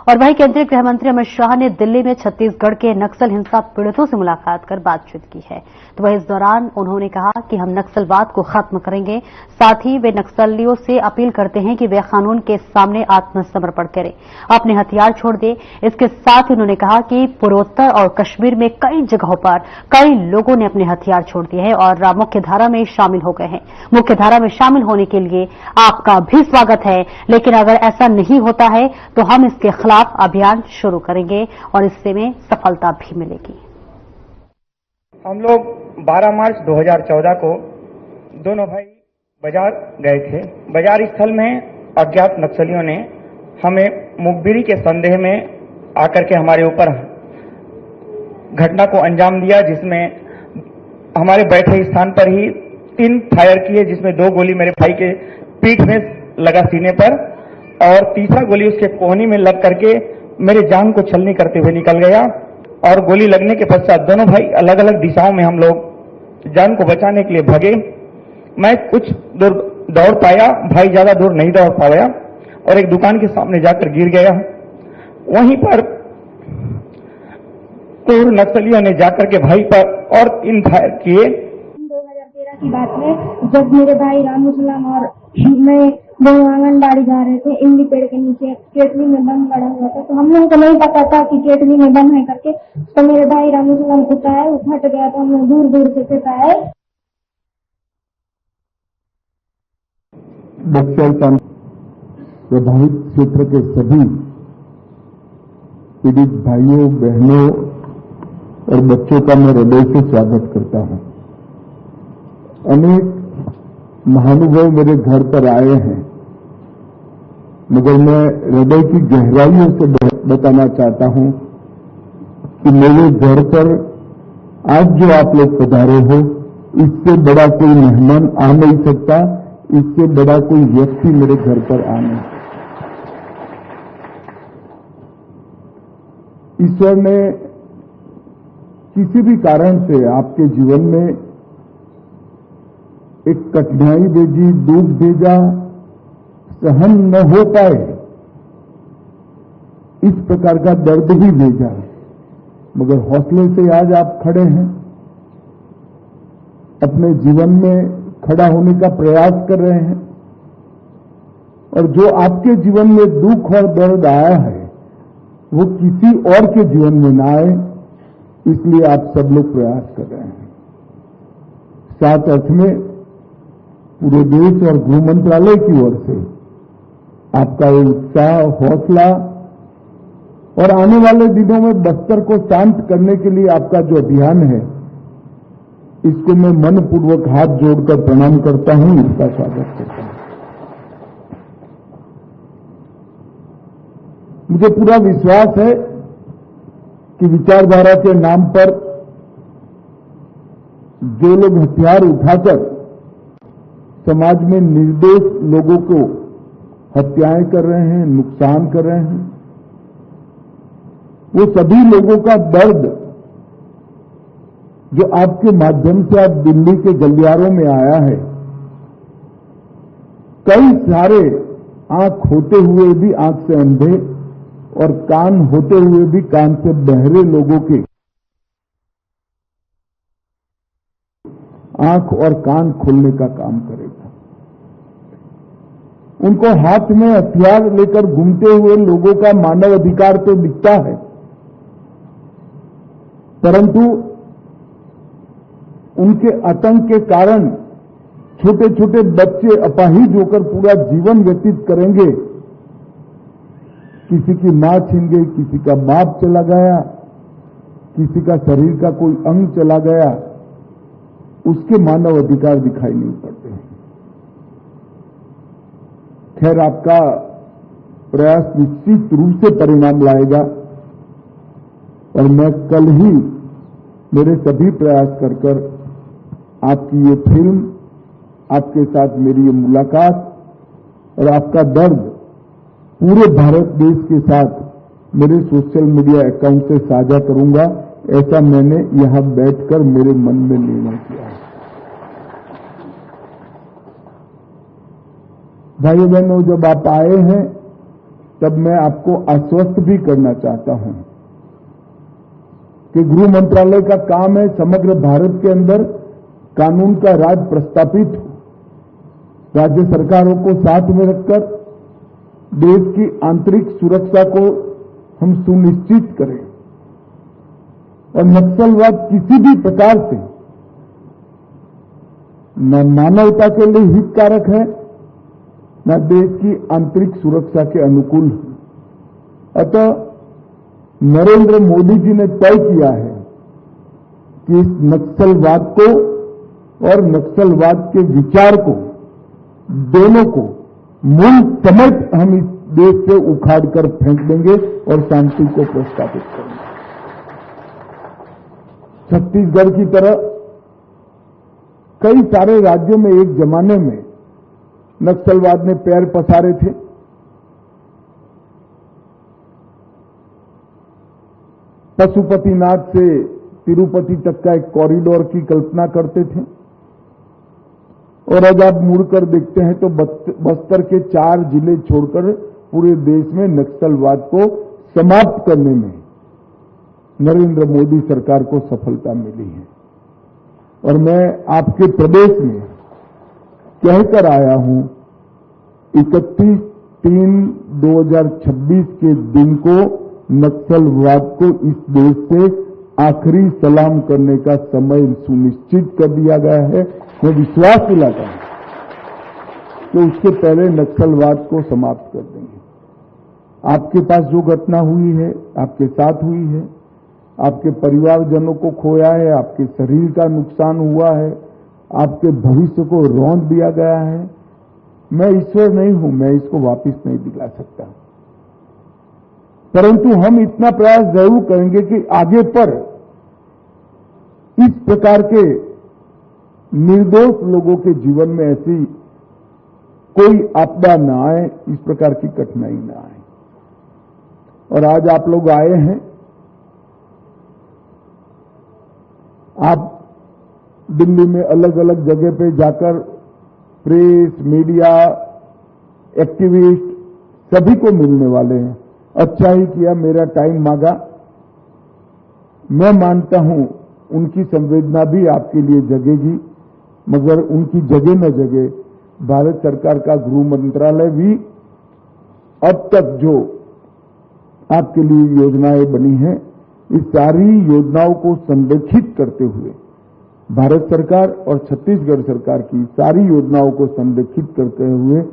और वहीं केंद्रीय गृह मंत्री अमित शाह ने दिल्ली में छत्तीसगढ़ के नक्सल हिंसा पीड़ितों से मुलाकात कर बातचीत की है। तो वहीं इस दौरान उन्होंने कहा कि हम नक्सलवाद को खत्म करेंगे। साथ ही वे नक्सलियों से अपील करते हैं कि वे कानून के सामने आत्मसमर्पण करें, अपने हथियार छोड़ दें। इसके साथ ही उन्होंने कहा कि पूर्वोत्तर और कश्मीर में कई जगहों पर कई लोगों ने अपने हथियार छोड़ दिए हैं और मुख्यधारा में शामिल हो गए हैं। मुख्यधारा में शामिल होने के लिए आपका भी स्वागत है, लेकिन अगर ऐसा नहीं होता है तो हम इसके खिलाफ अभियान शुरू करेंगे और इससे में सफलता भी मिलेगी। हम लोग 12 मार्च 2014 को दोनों भाई बाजार गए थे। बाजार स्थल में अज्ञात नक्सलियों ने हमें मुखबिरी के संदेह में आकर के हमारे ऊपर घटना को अंजाम दिया, जिसमें हमारे बैठे स्थान पर ही 3 फायर किए, जिसमें 2 गोली मेरे भाई के पीठ में लगा सीने पर और तीसरा गोली उसके कोहनी में लग करके मेरे जान को छलनी करते हुए निकल गया। और गोली लगने के पश्चात दोनों भाई अलग अलग दिशाओं में हम लोग जान को बचाने के लिए भागे। मैं कुछ दूर दौड़ पाया, भाई ज्यादा दूर नहीं दौड़ पाया और एक दुकान के सामने जाकर गिर गया। वहीं पर पूर्व नक्सलियों ने जाकर के भाई पर और 3 फायर किए। 2013 की बात है, जब मेरे भाई रामूसलाम और मैं दोनों आंगनबाड़ी जा रहे थे, इमली पेड़ के नीचे केटली में बम गड़ा हुआ था। तो हम लोगों को नहीं पता था कि केटली में बम है करके। तो मेरे भाई रामूसलाम को उठाया, वो फट गया। तो हम लोग दूर दूर से फेंकाए। बक्सर प्रभावित क्षेत्र के सभी पीड़ित भाइयों, बहनों और बच्चों का मैं हृदय से स्वागत करता हूं। अनेक महानुभाव मेरे घर पर आए हैं, मगर मैं हृदय की गहराइयों से बताना चाहता हूं कि मेरे घर पर आज जो आप लोग पधारे हो, इससे बड़ा कोई मेहमान आ नहीं सकता, इससे बड़ा कोई व्यक्ति मेरे घर पर आ नहीं। ईश्वर ने किसी भी कारण से आपके जीवन में एक कठिनाई भेजी, दुख भेजा, सहन न हो पाए, इस प्रकार का दर्द भी भेजा, मगर हौसले से आज आप खड़े हैं, अपने जीवन में खड़ा होने का प्रयास कर रहे हैं। और जो आपके जीवन में दुख और दर्द आया है वो किसी और के जीवन में ना आए, इसलिए आप सब लोग प्रयास कर रहे हैं। साथ अर्थ में पूरे देश और गृह मंत्रालय की ओर से आपका ये उत्साह, हौसला और आने वाले दिनों में बस्तर को शांत करने के लिए आपका जो अभियान है, इसको मैं मनपूर्वक हाथ जोड़कर प्रणाम करता हूं, इसका स्वागत करता हूं। मुझे पूरा विश्वास है कि विचारधारा के नाम पर जो लोग हथियार उठाकर समाज में निर्दोष लोगों को हत्याएं कर रहे हैं, नुकसान कर रहे हैं, वो सभी लोगों का दर्द जो आपके माध्यम से आप दिल्ली के गलियारों में आया है, कई सारे आंख होते हुए भी आंख से अंधे और कान होते हुए भी कान से बहरे लोगों के आंख और कान खोलने का काम करेगा। उनको हाथ में हथियार लेकर घूमते हुए लोगों का मानव अधिकार तो दिखता है, परंतु उनके आतंक के कारण छोटे छोटे बच्चे अपाहिज होकर पूरा जीवन व्यतीत करेंगे। किसी की मां छीन गई, किसी का बाप चला गया, किसी का शरीर का कोई अंग चला गया, उसके मानव अधिकार दिखाई नहीं पड़ते हैं। खैर, आपका प्रयास निश्चित रूप से परिणाम लाएगा और मैं कल ही मेरे सभी प्रयास कर आपकी ये फिल्म, आपके साथ मेरी ये मुलाकात और आपका दर्द पूरे भारत देश के साथ मेरे सोशल मीडिया अकाउंट से साझा करूंगा। ऐसा मैंने यहां बैठकर मेरे मन में निर्णय किया है। भाइयों बहनों, जब आप आए हैं तब मैं आपको आश्वस्त भी करना चाहता हूं कि गृह मंत्रालय का काम है समग्र भारत के अंदर कानून का राज प्रस्थापित हो, राज्य सरकारों को साथ में रखकर देश की आंतरिक सुरक्षा को हम सुनिश्चित करें और नक्सलवाद किसी भी प्रकार से न मानवता के लिए हितकारक है न देश की आंतरिक सुरक्षा के अनुकूल है। अतः नरेंद्र मोदी जी ने तय किया है कि इस नक्सलवाद को और नक्सलवाद के विचार को दोनों को मूल समेत हम इस देश से उखाड़कर फेंक देंगे और शांति को प्रस्तावित करेंगे। छत्तीसगढ़ की तरह कई सारे राज्यों में एक जमाने में नक्सलवाद ने पैर पसारे थे। पशुपतिनाथ से तिरुपति तक का एक कॉरिडोर की कल्पना करते थे और आज आप मुड़कर देखते हैं तो बस्तर के 4 जिले छोड़कर पूरे देश में नक्सलवाद को समाप्त करने में नरेंद्र मोदी सरकार को सफलता मिली है। और मैं आपके प्रदेश में कहकर आया हूं 31/3/2026 के दिन को नक्सलवाद को इस देश से आखिरी सलाम करने का समय सुनिश्चित कर दिया गया है। मैं विश्वास दिलाता हूं कि उसके पहले नक्सलवाद को समाप्त कर देंगे। आपके पास जो घटना हुई है, आपके साथ हुई है, आपके परिवारजनों को खोया है, आपके शरीर का नुकसान हुआ है, आपके भविष्य को रौंद दिया गया है। मैं ईश्वर नहीं हूं, मैं इसको वापस नहीं दिला सकता, परंतु हम इतना प्रयास जरूर करेंगे कि आगे पर इस प्रकार के निर्दोष लोगों के जीवन में ऐसी कोई आपदा न आए, इस प्रकार की कठिनाई न आए। और आज आप लोग आए हैं, आप दिल्ली में अलग अलग जगह पे जाकर प्रेस, मीडिया, एक्टिविस्ट सभी को मिलने वाले हैं। अच्छा ही किया, मेरा टाइम मांगा। मैं मानता हूं उनकी संवेदना भी आपके लिए जगेगी, मगर उनकी जगह न जगह भारत सरकार का गृह मंत्रालय भी अब तक जो आपके लिए योजनाएं बनी हैं, इस सारी योजनाओं को संरक्षित करते हुए भारत सरकार और छत्तीसगढ़ सरकार की सारी योजनाओं को संरक्षित करते हुए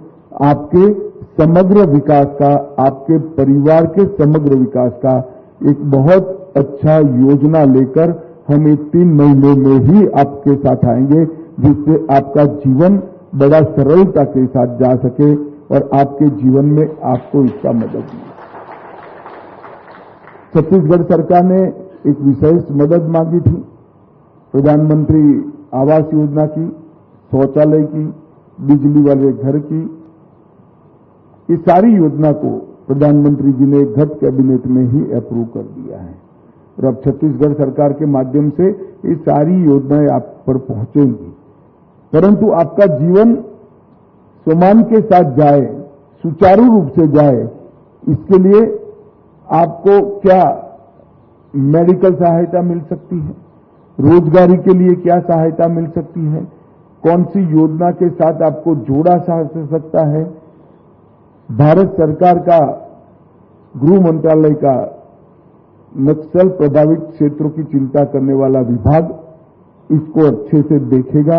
आपके समग्र विकास का, आपके परिवार के समग्र विकास का एक बहुत अच्छा योजना लेकर हम 3 महीने में ही आपके साथ आएंगे, जिससे आपका जीवन बड़ा सरलता के साथ जा सके और आपके जीवन में आपको इसका मदद मिले। छत्तीसगढ़ सरकार ने एक विशेष मदद मांगी थी, प्रधानमंत्री आवास योजना की, शौचालय की, बिजली वाले घर की। इस सारी योजना को प्रधानमंत्री जी ने गत कैबिनेट में ही अप्रूव कर दिया है और अब छत्तीसगढ़ सरकार के माध्यम से ये सारी योजनाएं आप पर पहुंचेंगी। परंतु आपका जीवन सम्मान के साथ जाए, सुचारू रूप से जाए, इसके लिए आपको क्या मेडिकल सहायता मिल सकती है, रोजगारी के लिए क्या सहायता मिल सकती है, कौन सी योजना के साथ आपको जोड़ा जा सकता है। भारत सरकार का गृह मंत्रालय का नक्सल प्रभावित क्षेत्रों की चिंता करने वाला विभाग इसको अच्छे से देखेगा।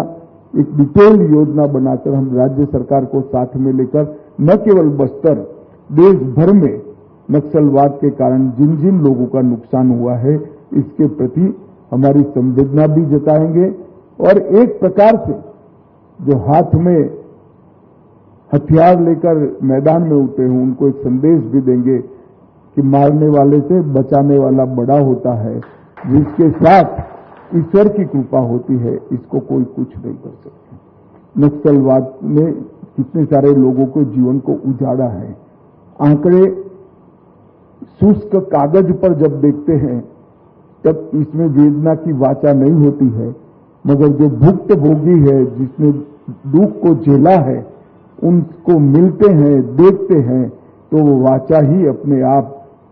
एक डिटेल योजना बनाकर हम राज्य सरकार को साथ में लेकर न केवल बस्तर, देश भर में नक्सलवाद के कारण जिन जिन लोगों का नुकसान हुआ है, इसके प्रति हमारी संवेदना भी जताएंगे और एक प्रकार से जो हाथ में हथियार लेकर मैदान में उतरे हों, उनको एक संदेश भी देंगे कि मारने वाले से बचाने वाला बड़ा होता है, जिसके साथ ईश्वर की कृपा होती है, इसको कोई कुछ नहीं कर सकता। नक्सलवाद ने कितने सारे लोगों के जीवन को उजाड़ा है। आंकड़े शुष्क कागज पर जब देखते हैं तब इसमें वेदना की वाचा नहीं होती है, मगर जो भुक्तभोगी है, जिसने दुख को झेला है, उनको मिलते हैं, देखते हैं तो वो वाचा ही अपने आप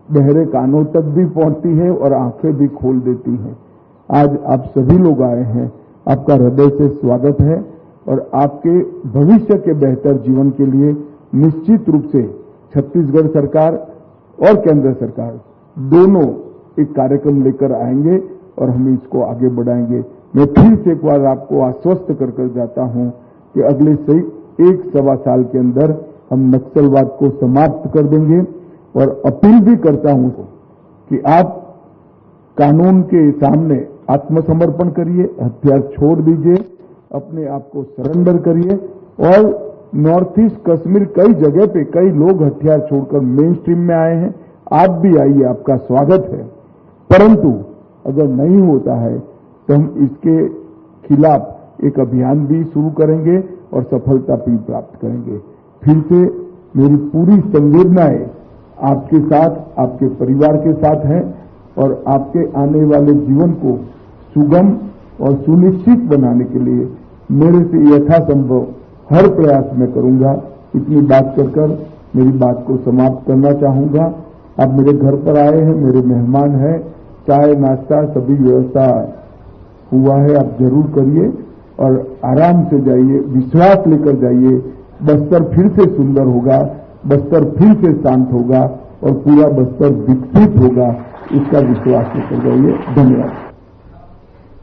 बहरे कानों तक भी पहुंचती है और आंखें भी खोल देती है। आज आप सभी लोग आए हैं, आपका हृदय से स्वागत है और आपके भविष्य के बेहतर जीवन के लिए निश्चित रूप से छत्तीसगढ़ सरकार और केंद्र सरकार दोनों एक कार्यक्रम लेकर आएंगे और हम इसको आगे बढ़ाएंगे। मैं फिर से एक बार आपको आश्वस्त कर जाता हूं कि अगले एक सवा साल के अंदर हम नक्सलवाद को समाप्त कर देंगे और अपील भी करता हूं कि आप कानून के सामने आत्मसमर्पण करिए, हथियार छोड़ दीजिए, अपने आप को सरेंडर करिए। और नॉर्थ ईस्ट कश्मीर कई जगह पे कई लोग हथियार छोड़कर मेन स्ट्रीम में आए हैं, आप भी आइए, आपका स्वागत है। परंतु अगर नहीं होता है तो हम इसके खिलाफ एक अभियान भी शुरू करेंगे और सफलता भी प्राप्त करेंगे। फिर से मेरी पूरी संवेदनाएं आपके साथ, आपके परिवार के साथ है और आपके आने वाले जीवन को सुगम और सुनिश्चित बनाने के लिए मेरे से यथासंभव हर प्रयास मैं करूंगा। इतनी बात कर मेरी बात को समाप्त करना चाहूंगा। आप मेरे घर पर आए हैं, मेरे मेहमान हैं, चाय नाश्ता सभी व्यवस्था हुआ है, आप जरूर करिए और आराम से जाइए, विश्वास लेकर जाइए। बस्तर फिर से सुंदर होगा, बस्तर फिर से शांत होगा और पूरा बस्तर विकसित होगा, इसका विश्वास लेकर जाइए। धन्यवाद।